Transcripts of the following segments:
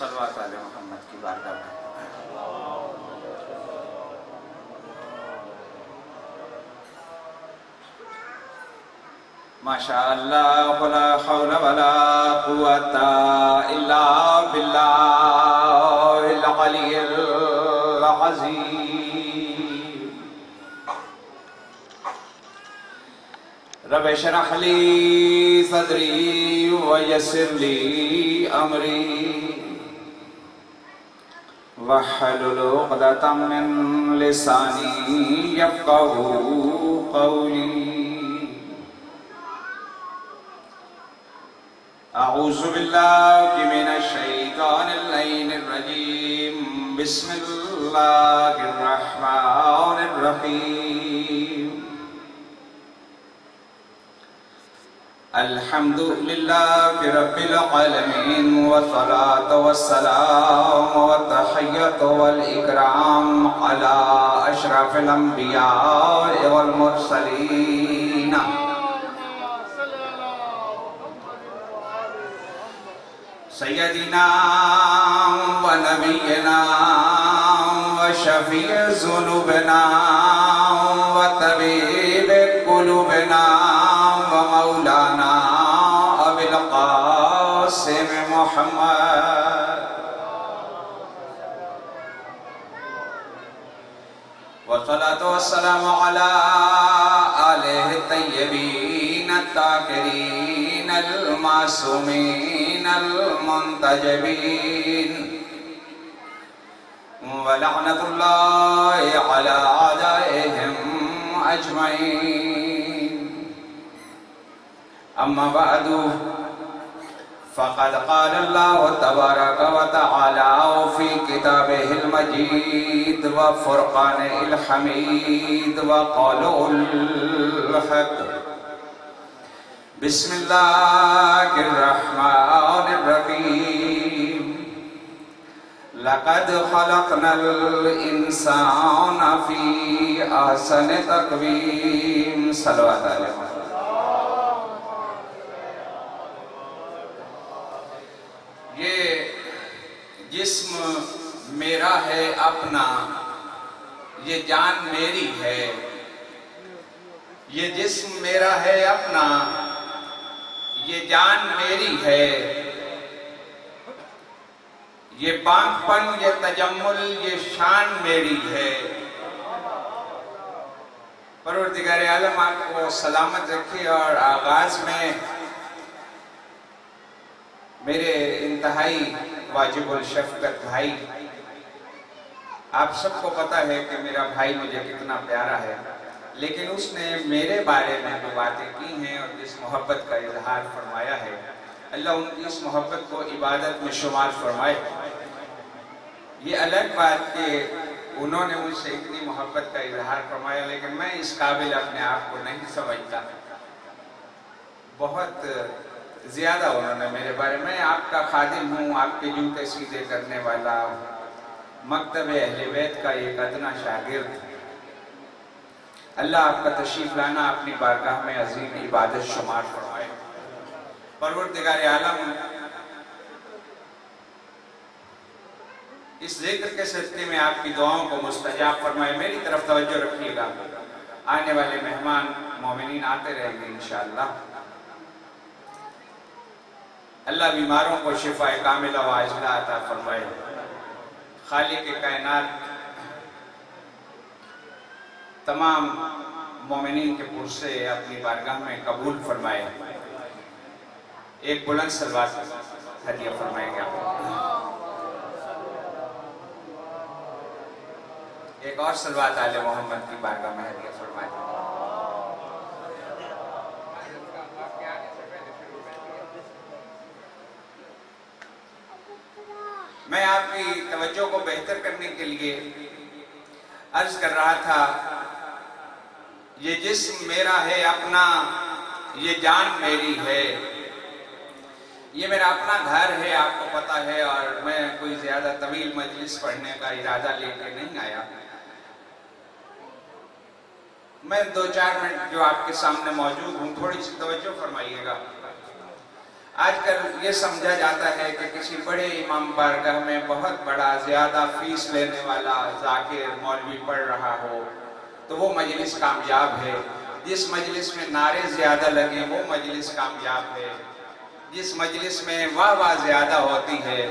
صلوات علی محمد کی بارگاہ میں ماشاء اللہ لا حول ولا قوة الا باللہ العلی العظیم رب اشرح لی صدری ویسر لی امری واحلل عقدۃ من لسانی یفقهوا قولی اعوذ باللہ من الشیطان اللعین الرجیم بسم اللہ الرحمن الرحیم الحمد للہ رب العالمین والصلاة والسلام والتحیۃ والاکرام علی اشرف الانبیاء والمرسلین سیدنا و نبینا و شفیع ذنوبنا و طبیب قلوبنا و مولانا ابی القاسم محمد والصلاة والسلام علی آلہ الطیبین الطاہرین المعصومین المنتجبین ولعنت اللہ علی اعدائهم اجمعین اما بعد فقد قال اللہ تبارک و تعالی فی کتابہ المجید وفرقان الحمید وقول الحق بسم اللہ الرحمن الرحیم لقد خلقنا الانسان فی احسن تقویم صلوات علیہ وسلم یہ جسم میرا ہے اپنا یہ جان میری ہے یہ جسم میرا ہے اپنا یہ جان میری ہے یہ پانک پن یہ تجمل یہ شان میری ہے پروردگار عالم آپ کو سلامت رکھے اور آغاز میں میرے انتہائی واجب الشفقت بھائی آپ سب کو پتا ہے کہ میرا بھائی مجھے کتنا پیارا ہے لیکن اس نے میرے بارے میں جو باتیں کی ہیں اور جس محبت کا اظہار فرمایا ہے اللہ ان کی اس محبت کو عبادت میں شمار فرمائے یہ الگ بات کہ انہوں نے مجھ سے اتنی محبت کا اظہار فرمایا لیکن میں اس قابل اپنے آپ کو نہیں سمجھتا بہت زیادہ انہوں نے میرے بارے میں آپ کا خادم ہوں آپ کے جوتے سیدھے کرنے والا مکتب اہل بیت کا ایک ادنا شاگرد اللہ آپ کا تشریف لانا اپنی بارگاہ میں عظیم عبادت شمار فرمائے پروردگار عالم اس ذکر کے صدقے میں آپ کی دعاؤں کو مستجاب فرمائے میری طرف توجہ رکھیے گا آنے والے مہمان مومنین آتے رہیں گے انشاءاللہ اللہ بیماروں کو شفاء کاملہ و عاجلہ عطا فرمائے خالق کائنات تمام مومنین کے پرسے اپنی بارگاہ میں قبول فرمائے ایک بلند صلوات ہدیہ فرمائیں گے آپ ایک اور صلوات آل محمد کی بارگاہ میں ہدیہ فرمائیں میں آپ کی توجہ کو بہتر کرنے کے لیے عرض کر رہا تھا یہ جسم میرا ہے اپنا یہ جان میری ہے یہ میرا اپنا گھر ہے آپ کو پتا ہے اور میں کوئی زیادہ طویل مجلس پڑھنے کا ارادہ لے کے نہیں آیا میں 2-4 منٹ جو آپ کے سامنے موجود ہوں تھوڑی سی توجہ فرمائیے گا آج کل یہ سمجھا جاتا ہے کہ کسی بڑے امام بارگاہ میں بہت بڑا زیادہ فیس لینے والا ذاکر مولوی پڑھ رہا ہو تو وہ مجلس کامیاب ہے، جس مجلس میں نعرے زیادہ لگے وہ مجلس کامیاب ہے، جس مجلس میں واہ واہ زیادہ ہوتی ہے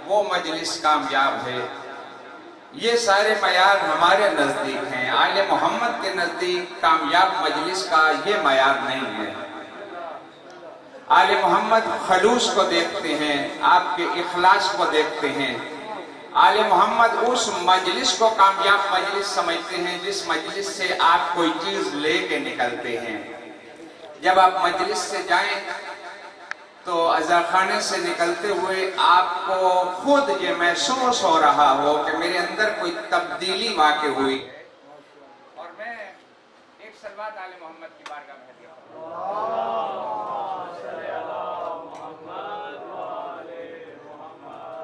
وہ مجلس کامیاب ہے۔ یہ سارے معیار ہمارے نزدیک ہیں، آل محمد کے نزدیک کامیاب مجلس کا یہ معیار نہیں ہے۔ آل محمد خلوص کو دیکھتے ہیں، آپ کے اخلاص کو دیکھتے ہیں۔ آل محمد اس مجلس کو کامیاب مجلس سمجھتے ہیں جس مجلس سے آپ کوئی چیز لے کے نکلتے ہیں۔ جب آپ مجلس سے جائیں تو عزاخانے سے نکلتے ہوئے آپ کو خود یہ محسوس ہو رہا ہو کہ میرے اندر کوئی تبدیلی واقع ہوئی ہے، اور میں ایک صلوات آل محمد کی بارگاہ میں ہدیہ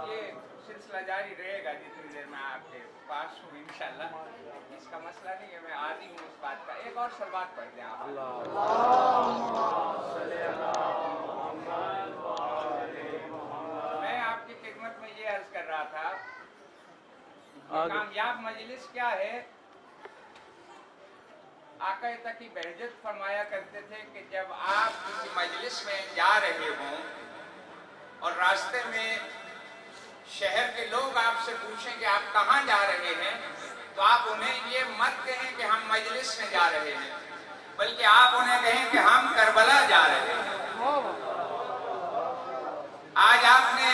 یہ سلسلہ جاری رہے گا جتنی دیر میں آپ کے پاس ہوں انشاءاللہ، اس کا مسئلہ نہیں ہے، میں عادی ہوں اس بات کا۔ ایک اور صلوات پڑھ دیں آپ۔ میں آپ کی خدمت میں یہ عرض کر رہا تھا کہ کامیاب مجلس کیا ہے؟ آقا تقی بہجت فرمایا کرتے تھے کہ جب آپ کسی مجلس میں جا رہے ہوں اور راستے میں شہر کے لوگ آپ سے پوچھیں کہ آپ کہاں جا رہے ہیں تو آپ انہیں یہ مت کہیں کہ ہم مجلس میں جا رہے ہیں، بلکہ آپ انہیں کہیں کہ ہم کربلا جا رہے ہیں۔ آج آپ نے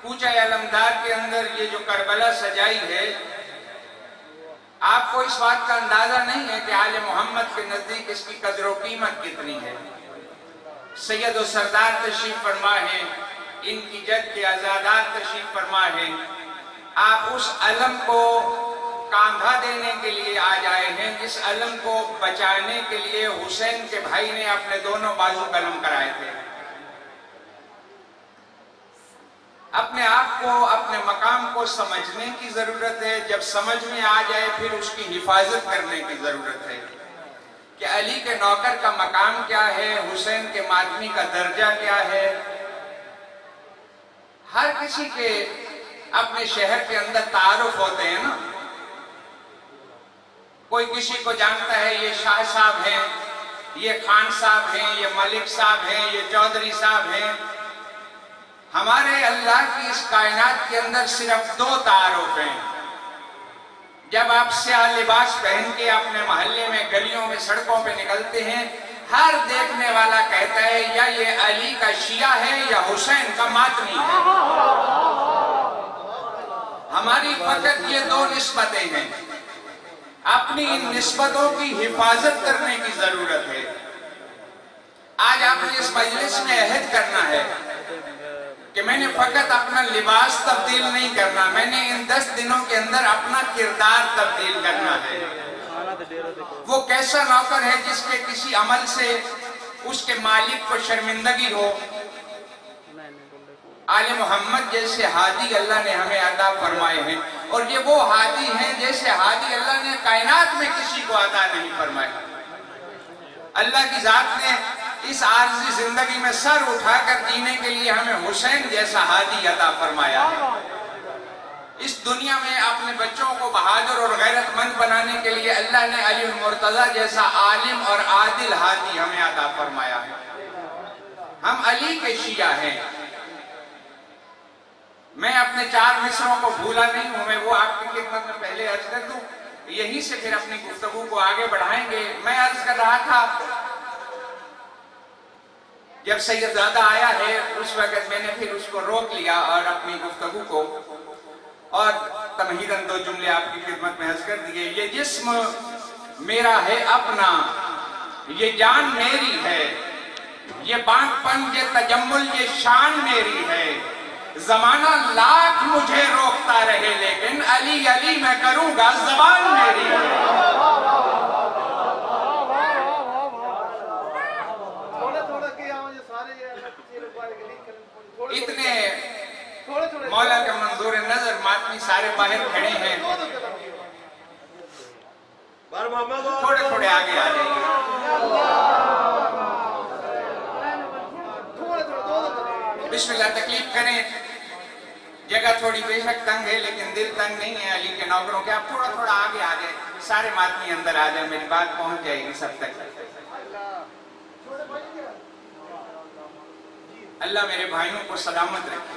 کوچہ علمدار کے اندر یہ جو کربلا سجائی ہے، آپ کو اس بات کا اندازہ نہیں ہے کہ آل محمد کے نزدیک اس کی قدر و قیمت کتنی ہے۔ سید و سردار تشریف فرما ہے، ان کی جد کے آزادار تشریف فرما ہے، آپ اس علم کو کاندھا دینے کے لیے آ جائے ہیں جس علم کو بچانے کے لیے حسین کے بھائی نے اپنے دونوں بازو قلم کرائے تھے۔ اپنے آپ کو، اپنے مقام کو سمجھنے کی ضرورت ہے، جب سمجھ میں آ جائے پھر اس کی حفاظت کرنے کی ضرورت ہے کہ علی کے نوکر کا مقام کیا ہے، حسین کے ماتمی کا درجہ کیا ہے۔ ہر کسی کے اپنے شہر کے اندر تعارف ہوتے ہیں نا، کوئی کسی کو جانتا ہے یہ شاہ صاحب ہیں، یہ خان صاحب ہیں، یہ ملک صاحب ہیں، یہ چودھری صاحب ہیں۔ ہمارے اللہ کی اس کائنات کے اندر صرف دو تعارف ہیں۔ جب آپ سیاہ لباس پہن کے اپنے محلے میں، گلیوں میں، سڑکوں پہ نکلتے ہیں، ہر دیکھنے والا کہتا ہے یا یہ علی کا شیعہ ہے یا حسین کا ماتمی ہے۔ ہماری فقط یہ دو نسبتیں ہیں، اپنی ان نسبتوں کی حفاظت کرنے کی ضرورت ہے۔ آج آپ نے اس مجلس میں عہد کرنا ہے کہ میں نے فقط اپنا لباس تبدیل نہیں کرنا، میں نے ان 10 دنوں کے اندر اپنا کردار تبدیل کرنا ہے۔ وہ کیسا نوکر ہے جس کے کسی عمل سے اس کے مالک کو شرمندگی ہو؟ آل محمد جیسے ہادی اللہ نے ہمیں عطا فرمائے ہیں، اور یہ وہ ہادی ہیں جیسے ہادی اللہ نے کائنات میں کسی کو عطا نہیں فرمائے۔ اللہ کی ذات نے اس عارضی زندگی میں سر اٹھا کر جینے کے لیے ہمیں حسین جیسا ہادی عطا فرمایا ہے۔ اس دنیا میں اپنے بچوں کو بہادر اور غیرت مند بنانے کے لیے اللہ نے علی المرتضی جیسا عالم اور عادل ہادی ہمیں عطا فرمایا ہے۔ ہم علی کے شیعہ ہیں۔ میں اپنے 4 مصروں کو بھولا نہیں ہوں، میں وہ آپ کی خدمت میں پہلے عرض کر دوں، یہی سے پھر اپنی گفتگو کو آگے بڑھائیں گے۔ میں عرض کر رہا تھا جب سید زادہ آیا ہے اس وقت میں نے پھر اس کو روک لیا اور اپنی گفتگو کو، اور تمہیداً 2 جملے آپ کی خدمت میں عرض کر دیے۔ یہ جسم میرا ہے اپنا، یہ جان میری ہے، یہ بانٹ پن، یہ تجمل، یہ شان میری ہے۔ زمانہ لاکھ مجھے روکتا رہے لیکن علی علی میں کروں گا، زبان میری ہے۔ اتنے مولا کا منظور نظر ماتمی سارے باہر کھڑے ہیں، تھوڑے تھوڑے آگے آ جائیے۔ بسم اللہ تکلیف کریں. جگہ تھوڑی بے شک تنگ ہے لیکن دل تنگ نہیں ہے علی کے نوکروں کے. آپ تھوڑا تھوڑا آگے آ جائیں, سارے ماتمی اندر آ جائیں, میری بات پہنچ جائے گی سب تک. اللہ میرے بھائیوں کو سلامت رکھے.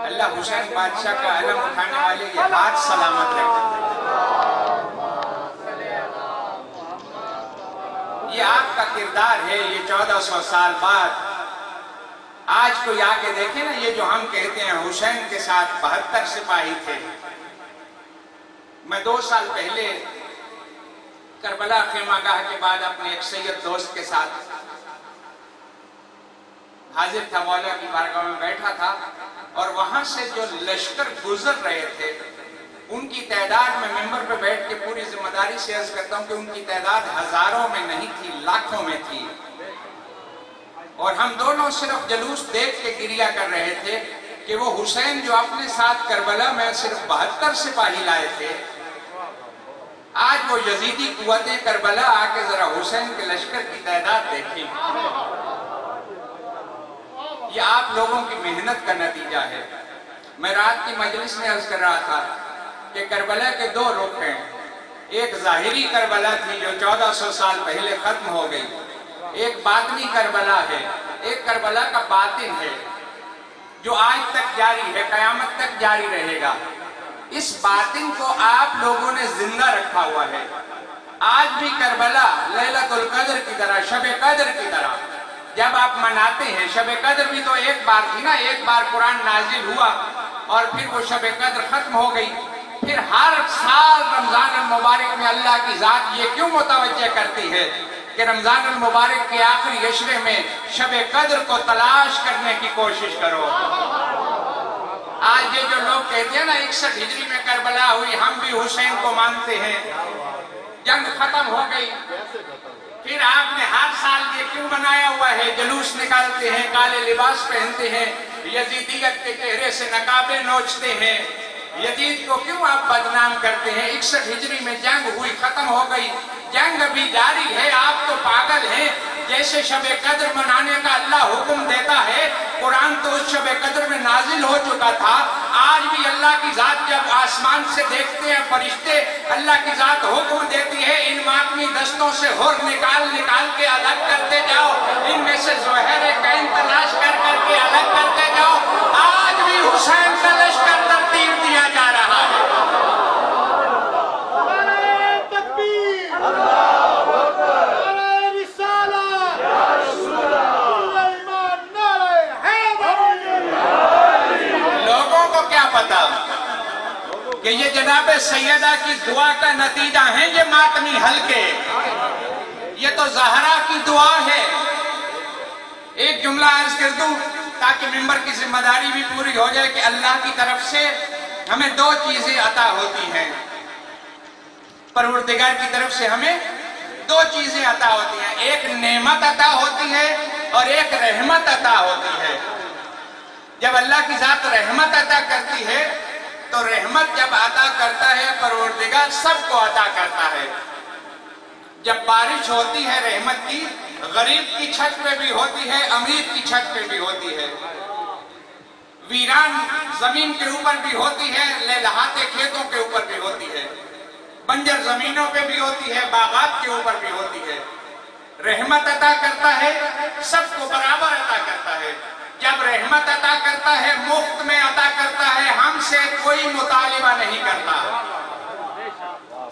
اللہ حسین بادشاہ کا علم اٹھانے والے یہ ہاتھ سلامت رکھے. یہ آپ کا کردار ہے. یہ 1400 سال بعد آج کوئی آ کے دیکھیں نا, یہ جو ہم کہتے ہیں حسین کے ساتھ 72 سپاہی تھے. میں 2 سال پہلے کربلا خیمہ گاہ کے بعد اپنے ایک سید دوست کے ساتھ حاضر تھا, مولا کی بارگاہ میں بیٹھا تھا, اور وہاں سے جو لشکر گزر رہے تھے ان کی تعداد, میں ممبر پہ بیٹھ کے پوری ذمہ داری سے عرض کرتا ہوں کہ ان کی تعداد ہزاروں میں نہیں تھی, لاکھوں میں تھی. اور ہم دونوں صرف جلوس دیکھ کے گریہ کر رہے تھے کہ وہ حسین جو اپنے ساتھ کربلا میں صرف 72 سپاہی لائے تھے, آج وہ یزیدی قوتیں کربلا آ کے ذرا حسین کے لشکر کی تعداد دیکھیں. یہ آپ لوگوں کی محنت کا نتیجہ ہے. میں رات کی مجلس میں عرض کر رہا تھا کہ کربلا کے 2 رخ ہیں. ایک ظاہری کربلا تھی جو 1400 سال پہلے ختم ہو گئی, ایک باطنی کربلا ہے. ایک کربلا کا باطن ہے جو آج تک جاری ہے, قیامت تک جاری رہے گا. اس باطن کو آپ لوگوں نے زندہ رکھا ہوا ہے. آج بھی کربلا لیلۃ القدر کی طرح, شب قدر کی طرح جب آپ مناتے ہیں, شب قدر بھی تو ایک بار تھی نا, ایک بار قرآن نازل ہوا اور پھر وہ شب قدر ختم ہو گئی. پھر ہر سال رمضان المبارک میں اللہ کی ذات یہ کیوں متوجہ کرتی ہے کہ رمضان المبارک کے آخری عشرے میں شب قدر کو تلاش کرنے کی کوشش کرو. آج یہ جو لوگ کہتے ہیں نا 61 ہجری میں کربلا ہوئی, ہم بھی حسین کو مانتے ہیں, جنگ ختم ہو گئی, پھر آپ نے ہر سال یہ کیوں بنایا ہوا ہے, جلوس نکالتے ہیں, کالے لباس پہنتے ہیں, یزیدیت کے چہرے سے نقابیں نوچتے ہیں, یزید کو کیوں آپ بدنام کرتے ہیں؟ 61 ہجری میں جنگ ہوئی, ختم ہو گئی, جنگ ابھی جاری ہے. آپ تو پاگل ہیں. جیسے شب قدر منانے کا اللہ حکم دیتا ہے, قرآن تو اس شب قدر میں نازل ہو چکا تھا. آج بھی اللہ کی ذات جب آسمان سے دیکھتے ہیں فرشتے, اللہ کی ذات حکم دیتی ہے ان ماتمی دستوں سے ہر نکال نکال کے الگ کرتے جاؤ, ان میں سے زہر کین تلاش کر کر کے الگ کرتے جاؤ. آج بھی حسین کا لشکر ترتیب دیا جا رہا ہے. کہ یہ جناب سیدہ کی دعا کا نتیجہ ہیں یہ ماتمی حلقے, یہ تو زہرا کی دعا ہے. ایک جملہ عرض کر دوں تاکہ ممبر کی ذمہ داری بھی پوری ہو جائے کہ اللہ کی طرف سے ہمیں 2 چیزیں عطا ہوتی ہیں. پروردگار کی طرف سے ہمیں 2 چیزیں عطا ہوتی ہیں, ایک نعمت عطا ہوتی ہے اور ایک رحمت عطا ہوتی ہے. جب اللہ کی ذات رحمت عطا کرتی ہے تو رحمت جب عطا کرتا ہے پروردگار سب کو عطا کرتا ہے. جب بارش ہوتی ہے رحمت کی, غریب کی چھت پہ بھی ہوتی ہے, امیر کی چھت پہ بھی ہوتی ہے, ویران زمین کے اوپر بھی ہوتی ہے, لہلاتے کھیتوں کے اوپر بھی ہوتی ہے, بنجر زمینوں پہ بھی ہوتی ہے, باغات کے اوپر بھی ہوتی ہے. رحمت عطا کرتا ہے, سب کو برابر عطا کرتا ہے. جب رحمت عطا کرتا ہے مفت میں عطا کرتا ہے, ہم سے کوئی مطالبہ نہیں کرتا.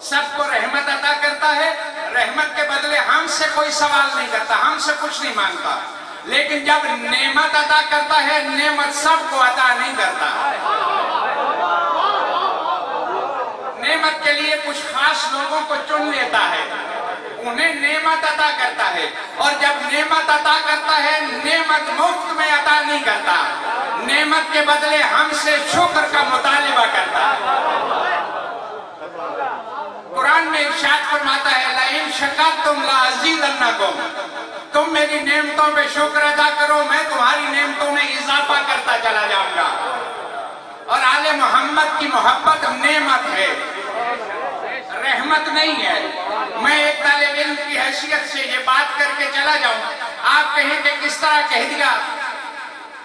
سب کو رحمت عطا کرتا ہے, رحمت کے بدلے ہم سے کوئی سوال نہیں کرتا, ہم سے کچھ نہیں مانگتا. لیکن جب نعمت عطا کرتا ہے, نعمت سب کو عطا نہیں کرتا. نعمت کے لیے کچھ خاص لوگوں کو چن لیتا ہے, انہیں نعمت عطا کرتا ہے. اور جب نعمت عطا کرتا ہے, نعمت مفت میں عطا نہیں کرتا, نعمت کے بدلے ہم سے شکر کا مطالبہ کرتا ہے. قرآن میں ارشاد فرماتا ہے لَإِن شَكَرْتُمْ لَأَزِيدَنَّكُمْ, تم میری نعمتوں پہ شکر ادا کرو, میں تمہاری نعمتوں میں اضافہ کرتا چلا جاؤں گا. اور آل محمد کی محبت نعمت ہے, رحمت نہیں ہے. میں ایک طالب علم کی حیثیت سے یہ بات کر کے چلا جاؤں, آپ کہیں کہ کس طرح کہہ دیا,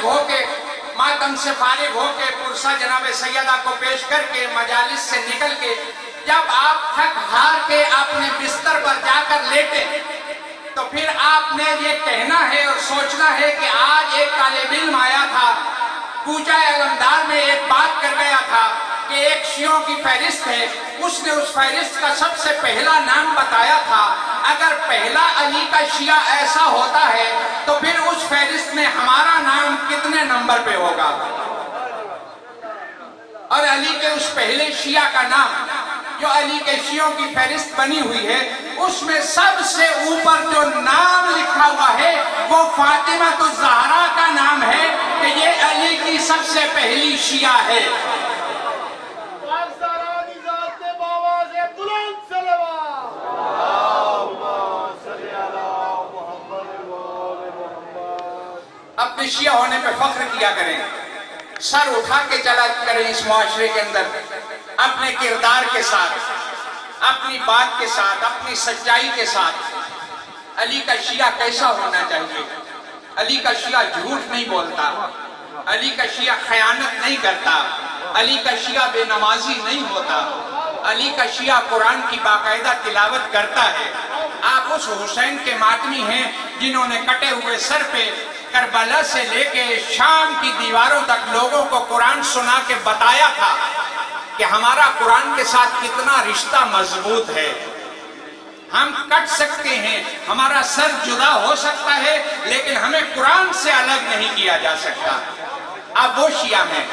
فارغ ہو کے ماتم سے فارغ ہو کے پرسہ جناب سیدہ کو پیش کر کے مجالس سے نکل کے جب آپ تھک ہار کے اپنے بستر پر جا کر لیٹے تو پھر آپ نے یہ کہنا ہے اور سوچنا ہے کہ آج ایک طالب علم آیا تھا کوچہ علمدار میں ایک بات کر گیا تھا کہ ایک شیعوں کی فہرست ہے، اس نے اس فہرست کا سب سے پہلا نام بتایا تھا، اگر پہلا علی کا شیعہ ایسا ہوتا ہے تو پھر اس فہرست میں ہمارا نام کتنے نمبر پہ ہوگا؟ اور علی کے اس پہلے شیعہ کا نام جو علی کے شیعوں کی فہرست بنی ہوئی ہے اس میں سب سے اوپر جو نام لکھا ہوا ہے وہ فاطمہ الزہرا کا نام ہے کہ یہ علی کی سب سے پہلی شیعہ ہے۔ اپنے شیعہ ہونے پہ فخر کیا کریں، سر اٹھا کے چلا کریں اس معاشرے کے اندر اپنے کردار کے ساتھ، اپنی بات کے ساتھ، اپنی سچائی کے ساتھ۔ علی کا شیعہ کیسا ہونا چاہیے؟ علی کا شیعہ جھوٹ نہیں بولتا، علی کا شیعہ خیانت نہیں کرتا، علی کا شیعہ بے نمازی نہیں ہوتا، علی کا شیعہ قرآن کی باقاعدہ تلاوت کرتا ہے۔ آپ اس حسین کے ماتمی ہیں جنہوں نے کٹے ہوئے سر پہ کربلا سے لے کے شام کی دیواروں تک لوگوں کو قرآن سنا کے بتایا تھا کہ ہمارا قرآن کے ساتھ کتنا رشتہ مضبوط ہے، ہم کٹ سکتے ہیں، ہمارا سر جدا ہو سکتا ہے لیکن ہمیں قرآن سے الگ نہیں کیا جا سکتا۔ اب وہ شیعہ ہیں،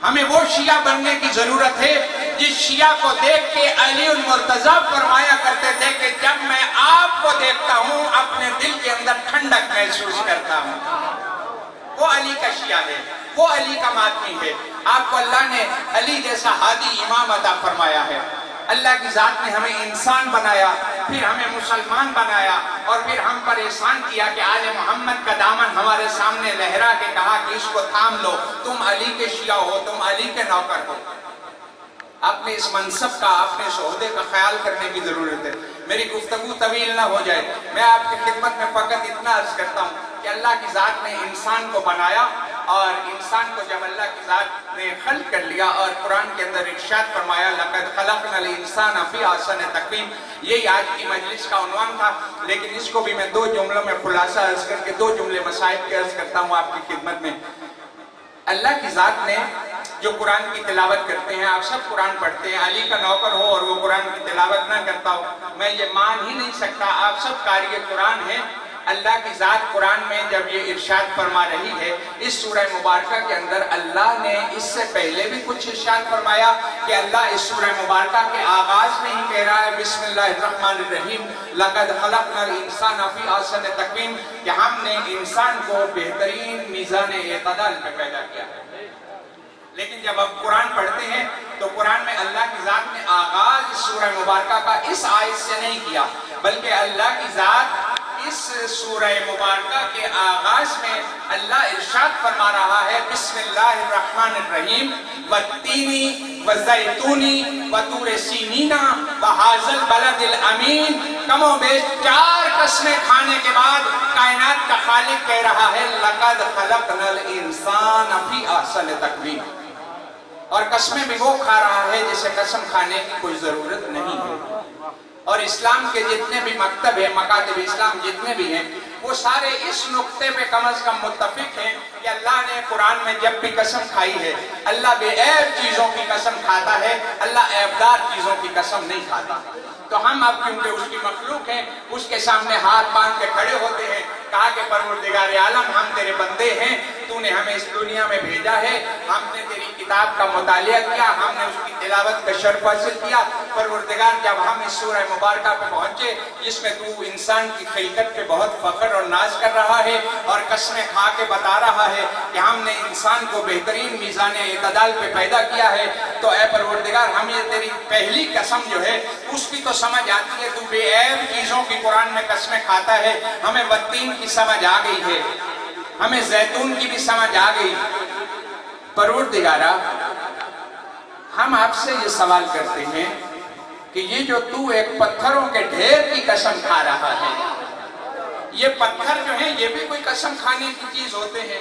ہمیں وہ شیعہ بننے کی ضرورت ہے جس شیعہ کو دیکھ کے علی المرتضیٰ فرمایا کرتے تھے کہ جب میں آپ کو دیکھتا ہوں اپنے دل کے اندر ٹھنڈک محسوس کرتا ہوں۔ وہ علی کا شیعہ ہے، وہ علی کا ماتمی ہے۔ آپ کو اللہ نے علی جیسا ہادی امام عطا فرمایا ہے۔ اللہ کی ذات نے ہمیں انسان بنایا، پھر ہمیں مسلمان بنایا اور پھر ہم پر احسان کیا کہ آل محمد کا دامن ہمارے سامنے لہرا کے کہا کہ اس کو تھام لو، تم علی کے شیعہ ہو، تم علی کے نوکر ہو۔ اپنے اس منصب کا، اپنے اس عہدے کا خیال کرنے کی ضرورت ہے۔ میری گفتگو طویل نہ ہو جائے، میں آپ کی خدمت میں فقط اتنا عرض کرتا ہوں کہ اللہ کی ذات نے انسان کو بنایا اور انسان کو جب اللہ کی ذات نے خلق کر لیا اور قرآن کے اندر ارشاد فرمایا لَقَدْ خَلَقْنَا الْإِنسَانَ فِي أَحْسَنِ تَقْوِيمٍ، یہی آج کی مجلس کا عنوان تھا، لیکن اس کو بھی میں 2 جملوں میں خلاصہ عرض کر کے 2 جملے مصائب کے عرض کرتا ہوں آپ کی خدمت میں۔ اللہ کی ذات نے جو قرآن کی تلاوت کرتے ہیں، آپ سب قرآن پڑھتے ہیں، علی کا نوکر ہو اور وہ قرآن کی تلاوت نہ کرتا ہو، میں یہ مان ہی نہیں سکتا۔ آپ سب قاری قرآن ہیں۔ اللہ کی ذات قرآن میں جب یہ ارشاد فرما رہی ہے، اس سورہ مبارکہ کے اندر اللہ نے اس سے پہلے بھی کچھ ارشاد فرمایا کہ اللہ اس سورہ مبارکہ کے آغاز میں ہی کہہ رہا ہے بسم اللہ الرحمن الرحیم لَقَدْ خَلَقْنَا الْإِنسَانَ فِي أَحْسَنِ تَقْوِيمٍ، کہ ہم نے انسان کو بہترین میزان اعتدال میں پیدا کیا ہے۔ لیکن جب آپ قرآن پڑھتے ہیں تو قرآن میں اللہ کی ذات نے آغاز اس سورہ مبارکہ کا اس آیت سے نہیں کیا، بلکہ اللہ کی ذات اس سورہ مبارکہ کے آغاز میں اللہ ارشاد فرما رہا ہے بسم اللہ الرحمن الرحیم وَالتِّینِ وَالزَّیْتُونِ وَطُورِ سِینِینَ وَہَٰذَا الْبَلَدِ الْأَمِینِ، کم و بیش 4 قسمیں کھانے کے بعد کائنات کا خالق کہہ رہا ہے لَقَدْ خَلَقْنَا الْإِنسَانَ فِي أَحْسَنِ تَقْوِیمٍ، اور قسمیں بھی وہ کھا رہا ہے جسے قسم کھانے کی کوئی ضرورت نہیں ہے۔ اور اسلام کے جتنے بھی مکتب ہیں، مکاتب اسلام جتنے بھی ہیں، وہ سارے اس نقطے پہ کم از کم متفق ہیں کہ اللہ نے قرآن میں جب بھی قسم کھائی ہے، اللہ بے عیب چیزوں کی قسم کھاتا ہے، اللہ عیبدار چیزوں کی قسم نہیں کھاتا۔ تو ہم اب کیونکہ اس کی مخلوق ہیں، اس کے سامنے ہاتھ باندھ کے کھڑے ہوتے ہیں، کہا کہ پروردگار عالم ہم تیرے بندے ہیں، تو نے ہمیں اس دنیا میں بھیجا ہے، ہم نے تیری کتاب کا مطالعہ کیا، ہم نے اس کی تلاوت کا شرف حاصل کیا۔ پروردگار جب ہم اس سورہ مبارکہ پہ پہنچے جس میں تو انسان کی خلقت پہ بہت فخر اور ناز کر رہا ہے اور قسمیں کھا کے بتا رہا ہے کہ ہم نے انسان کو بہترین میزان اعتدال پہ پیدا کیا ہے، تو اے پروردگار ہم یہ تیری پہلی قسم جو ہے اس کی تو سمجھ آتی ہے، تو بے عیب چیزوں کی قرآن میں قسمیں کھاتا ہے، ہمیں والتین کی سمجھ آ گئی ہے، ہمیں زیتون کی بھی سمجھ آ گئی۔ پروردگارہ ہم آپ سے یہ سوال کرتے ہیں کہ یہ جو تو ایک پتھروں کے ڈھیر کی قسم کھا رہا ہے، یہ پتھر جو ہیں یہ بھی کوئی قسم کھانے کی چیز ہوتے ہیں؟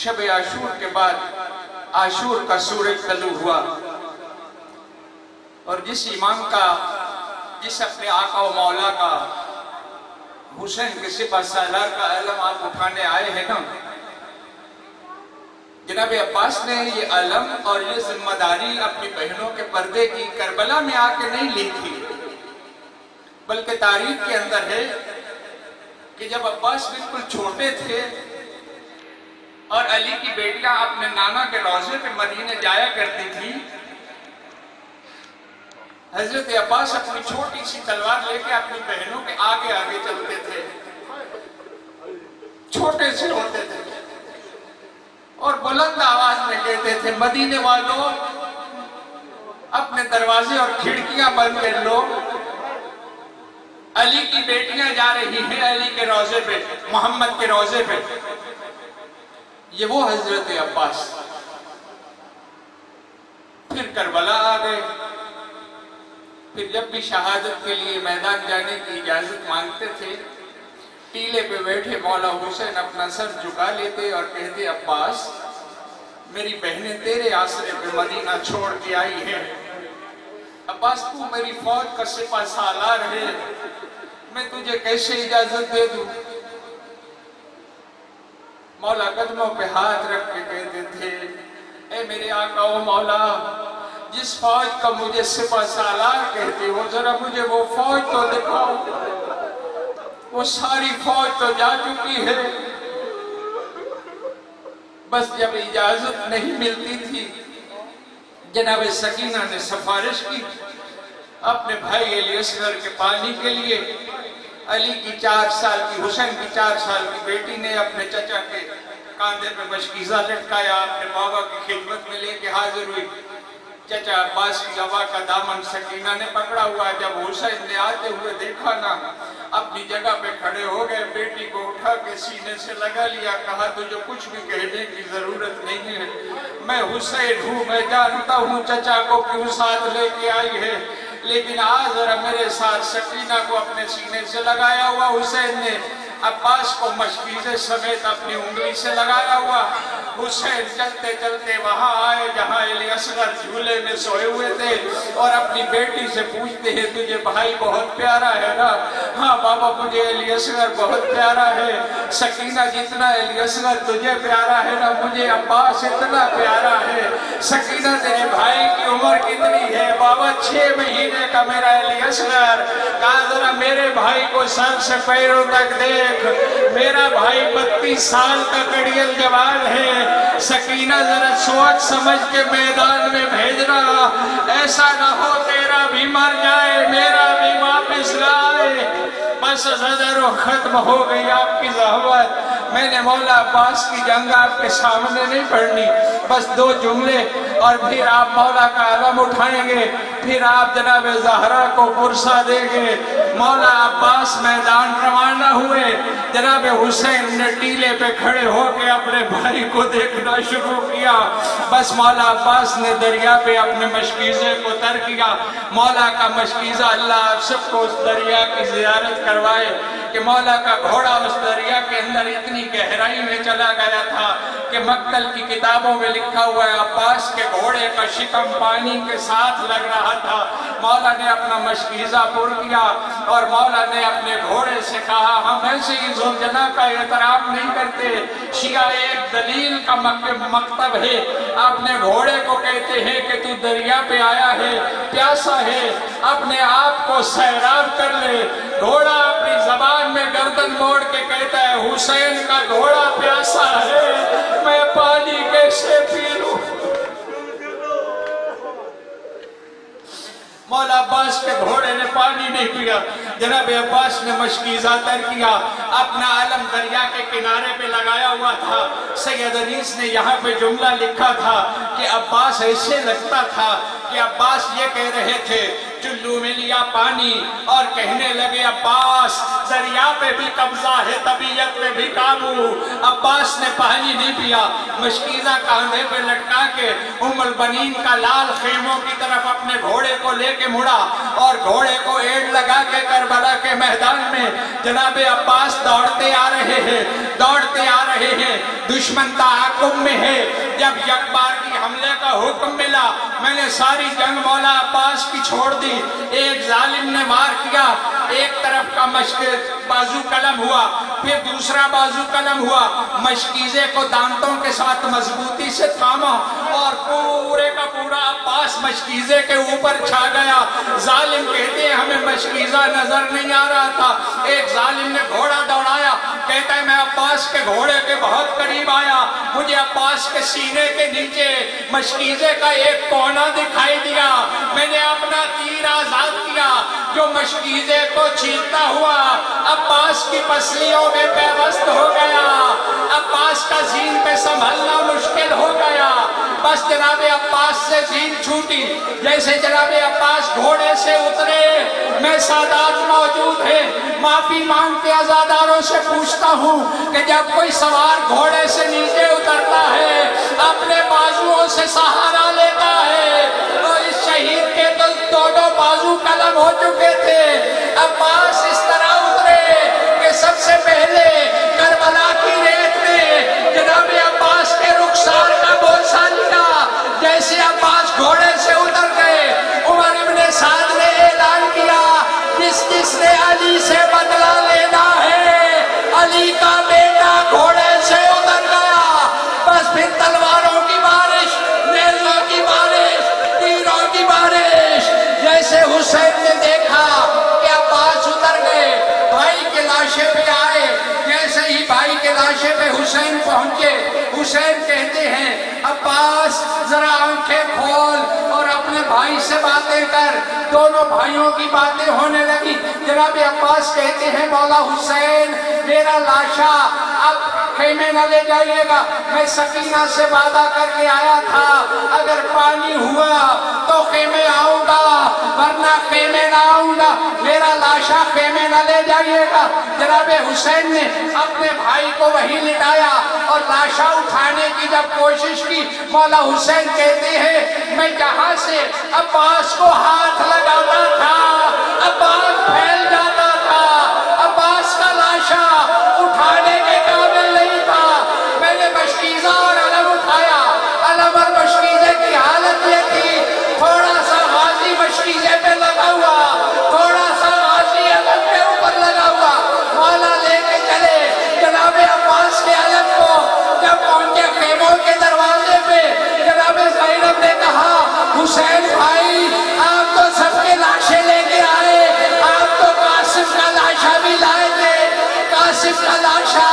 شب عاشور کے بعد عاشور کا سورج طلوع ہوا، اور جس امام کا، جس اپنے آقا و مولا کا، حسین کے سپہ سالار کا علم آپ اٹھانے آئے ہیں نا، جناب عباس نے یہ علم اور یہ ذمہ داری اپنی بہنوں کے پردے کی کربلا میں آ کے نہیں لی تھی، بلکہ تاریخ کے اندر ہے کہ جب عباس بالکل چھوٹے تھے اور علی کی بیٹیاں اپنے نانا کے روضے پہ مدینے جایا کرتی تھی، حضرت عباس اپنی چھوٹی سی تلوار لے کے اپنی بہنوں کے آگے آگے چلتے تھے، چھوٹے سے ہوتے تھے، اور بلند آواز میں کہتے تھے مدینے والوں اپنے دروازے اور کھڑکیاں بند کر لو، علی کی بیٹیاں جا رہی ہیں علی کے روضے پہ، محمد کے روضے پہ۔ یہ وہ حضرت عباس پھر کربلا آ گئے، پھر جب بھی شہادت کے لیے میدان جانے کی اجازت مانگتے تھے، ٹیلے پہ بیٹھے مولا حسین اپنا سر جھکا لیتے اور کہتے عباس میری بہنیں تیرے آسرے پہ مدینہ چھوڑ کے آئی ہیں، عباس تو میری فوج کا سپہ سالار ہے، میں تجھے کیسے اجازت دے دوں؟ مولا قدموں پہ ہاتھ رکھ کے کہتے تھے اے میرے آقا و مولا، جس فوج کا مجھے سپہ سالار کہتے ہو ذرا مجھے وہ فوج تو دکھاؤ، وہ ساری فوج تو جا چکی ہے۔ بس جب اجازت نہیں ملتی تھی، جناب سکینہ نے سفارش کی اپنے بھائی علی اصغر کے پانی کے لیے۔ علی کی 4 سال کی، حسین کی 4 سال کی بیٹی نے اپنے چچا کے کاندھے پہ مشکیزہ لٹکایا، اپنے بابا کی خدمت میں لے کے حاضر ہوئی۔ چچا عباس کی گواہ کا دامن سکینہ نے پکڑا ہوا، جب حسین نے آتے ہوئے دیکھا نا، اپنی جگہ پہ کھڑے ہو گئے، بیٹی کو اٹھا کے سینے سے لگا لیا، کہا تجھے کچھ بھی کہنے کی ضرورت نہیں ہے، میں حسین ہوں، میں جانتا ہوں چچا کو کیوں ساتھ لے کے آئی ہے، لیکن آج ذرا میرے ساتھ سکینہ کو اپنے سینے سے لگایا ہوا۔ حسین نے عباس کو مشکیزے سمیت اپنی انگلی سے لگایا ہوا۔ حسین چلتے چلتے وہاں آئے جہاں علی اصغر جھولے میں سوئے ہوئے تھے، اور اپنی بیٹی سے پوچھتے ہیں تجھے بھائی بہت پیارا ہے نا؟ ہاں بابا مجھے علی اصغر بہت پیارا ہے۔ سکینہ جتنا علی اصغر تجھے پیارا ہے نا، مجھے عباس اتنا پیارا ہے۔ سکینہ تیرے بھائی کی عمر کتنی ہے؟ بابا 6 مہینے کا میرا علی اصغر۔ کہا ذرا میرے بھائی کو سر سے پیروں تک دیکھ، میرا بھائی 32 سال کا کڑیل جوان ہے۔ سکینہ ذرا سوچ سمجھ کے میدان میں بھیجنا، ایسا نہ ہو تیرا بھی مر جائے میرا بھی واپس لائے۔ بس صدر و ختم ہو گئی آپ کی زحمت۔ میں نے مولا عباس کی جنگ آپ کے سامنے نہیں پڑھنی، بس 2 جملے اور پھر آپ مولا کا علم اٹھائیں گے، پھر آپ جناب زہرا کو پرسہ دیں گے۔ مولا عباس میدان روانہ ہوئے، جناب حسین نے ٹیلے پہ کھڑے ہو کے اپنے بھائی کو دیکھنا شروع کیا۔ بس مولا عباس نے دریا پہ اپنے مشکیزے کو تر کیا۔ مولا کا مشکیزہ، اللہ آپ سب کو اس دریا کی زیارت کروائے کہ مولا کا گھوڑا اس دریا کے اندر اتنی گہرائی میں چلا گیا تھا کہ مقتل کی کتابوں میں لکھا ہوا ہے عباس کے گھوڑے کا شکم پانی کے ساتھ لگ رہا تھا۔ مولا نے اپنا مشکیزہ پر کیا اور مولا نے اپنے گھوڑے سے کہا ہم ایسے ہی ذوالجلال کا احترام نہیں کرتے، شیعہ ایک دلیل کا مکتب ہے، اپنے گھوڑے کو کہتے ہیں کہ تو دریا پہ آیا ہے، پیاسا ہے، اپنے آپ کو سیراب کر لے۔ گھوڑا اپنی زبان میں گردن موڑ کے کہتا ہے حسین کا گھوڑا پیاسا ہے، میں پانی کیسے پی لوں؟ مولا عباس کے گھوڑے نے پانی نہیں پیا۔ جناب عباس نے مشکیزہ تر کیا، اپنا علم دریا کے کنارے پہ لگایا ہوا تھا۔ سید انیس نے یہاں پہ جملہ لکھا تھا کہ عباس ایسے لگتا تھا کہ عباس یہ کہہ رہے تھے چلو میں لیا پانی اور کہنے لگے عباس دریا پہ بھی قبضہ ہے، طبیعت پہ بھی قابو۔ عباس نے پانی نہیں پیا، مشکیزہ کاندھے پہ لٹکا کے ام البنین کا لال خیموں کی طرف اپنے گھوڑے کو لے کے مڑا اور گھوڑے کو ایڑ لگا کے کربلا کے میدان میں جناب عباس دوڑتے آ رہے ہیں۔ دوڑتے آ رہے ہیں، دشمن تعاقب میں ہے۔ جب یک بار کی حملے کا حکم ملا، میں نے ساری جنگ مولا عباس کی چھوڑ دی۔ ایک ظالم نے وار کیا، ایک طرف کا بازو قلم ہوا، پھر دوسرا بازو قلم ہوا، مشکیزے کو دانتوں کے ساتھ مضبوطی سے تھاما اور پورے کا پورا عباس مشکیزے کے اوپر چھا گیا۔ ظالم کہتے ہیں ہمیں مشکیزہ نظر نہیں آ رہا تھا۔ ایک ظالم نے گھوڑا دوڑایا، کہتا ہے میں عباس کے گھوڑے کے بہت قریب آیا، مجھے عباس کے سینے کے نیچے مشکیزے کا ایک کونا دکھائی دیا، میں نے اپنا تیر آزاد کیا جو مشکیزے کو چھینتا ہوا عباس کی پسلیوں میں پیوست ہو گیا۔ عباس کا زین پہ سنبھلنا مشکل ہو گیا، بس جناب عباس سے زین چھوٹی۔ جیسے جناب عباس گھوڑے سے اترے، میں سادات موجود ہیں، معافی مانگ کے عزاداروں سے پوچھتا ہوں کہ جب کوئی سوار گھوڑے سے نیچے اترتا ہے، اپنے بازوؤں سے سہارا لیتا ہے، تو اس شہید کے تو دونوں بازو قلم ہو چکے تھے۔ عباس اس طرح اترے کہ سب سے پہلے کربلا کی ریت میں جناب عباس کے رخسار کا بوسہ لیا۔ جیسے عباس گھوڑے سے اتر گئے، عمر ابن سعد نے اعلان کیا جس جس نے علی سے بدلہ لینا ہے، علی کا بیٹا گھوڑے سے اتر گیا۔ بس پھر تلواروں کی بارش، نیزوں کی بارش، تیروں کی بارش۔ جیسے حسین نے دیکھا کہ عباس اتر گئے، بھائی کے لاشے پہ آئے، جیسے ہی بھائی کے لاشے پہ حسین پہنچے، حسین کہتے ہیں عباس ذرا آنکھیں کھول اور اپنے بھائی سے باتیں کر۔ دونوں بھائیوں کی باتیں ہونے لگی۔ جناب عباس کہتے ہیں مولا حسین میرا لاشا اب خیمے نہ لے جائیے گا، میں سکینہ سے وعدہ کر کے آیا تھا اگر پانی ہوا تو خیمے آؤں گا ورنہ خیمے نہ آؤں گا، میرا لاشا خیمے نہ لے جائیے گا۔ جناب حسین نے اپنے بھائی کو وہیں لٹایا اور لاشا اٹھانے کی جب کوشش کی، مولا حسین کہتے ہیں میں جہاں سے عباس کو ہاتھ لگاتا تھا عباس پھیل جاتا تھا، عباس کا لاشا اٹھانے کے قابل نہیں تھا۔ میں نے مشکیزہ اور علم اٹھایا، علم اور مشکیزے کی حالت یہ تھی تھوڑا سا غازی مشکیزے پہ لگا ہوا، تھوڑا سا غازی علم کے اوپر لگا ہوا۔ مولا لے کے چلے جناب عباس کے علم کو۔ جب پہنچے خیموں کے دروازے پہ، جناب زینب نے کہا حسین بھائی آپ تو سب کے لاشیں لے کے آئے، آپ تو قاسم کا لاشا بھی لائے تھے، قاسم کا لاشا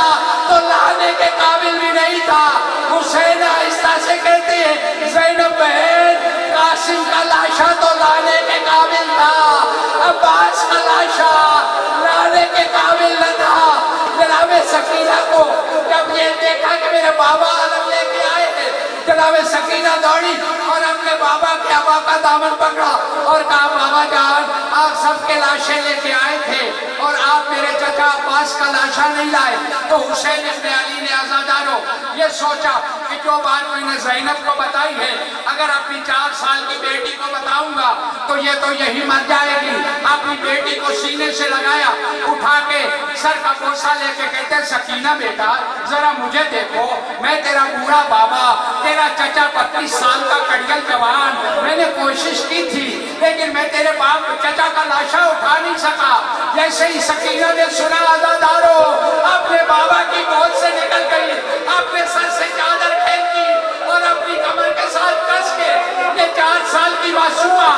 تو لانے کے قابل بھی نہیں تھا۔ حسین آہستہ سے کہتے ہیں زینب بہن قاسم کا لاشا تو لانے کے قابل تھا، عباس کا لاشا لانے کے قابل نہ تھا۔ جناب سکینہ کو جب یہ دیکھا کہ میرے بابا علم لے کے آئے ہیں، جناب سکینہ دوڑی اور اپنے بابا کے ابا کا دامن پکڑا اور کہا بابا جان آپ سب کے لاشیں لے کے آئے تھے اور آپ میرے چچا عباس کا لاشا نہیں لائے۔ تو حسین ابن علی نے عزاداروں یہ سوچا کہ جو بات میں نے زینب کو بتائی ہے اگر اپنی 4 سال کی بیٹی کو بتاؤں گا تو یہ تو یہی مر جائے گی۔ اپنی بیٹی کو سینے سے لگایا، اٹھا کے سر کا بوسہ لے کے کہتے ہیں سکینہ بیٹا ذرا مجھے دیکھو، میں تیرا بوڑھا بابا، تیرا چچا 32 سال کا کڑیل جوان، میں نے کوشش کی تھی لیکن میں تیرے باپ چچا کا لاشا اٹھا نہیں سکا۔ جیسے ہی سکینہ نے سنا عزاداروں اپنے بابا کی گود سے نکل گئی، اپنے سر سے چادر پھینکی اور اپنی کمر کے ساتھ کس کے یہ 4 سال کی معصومہ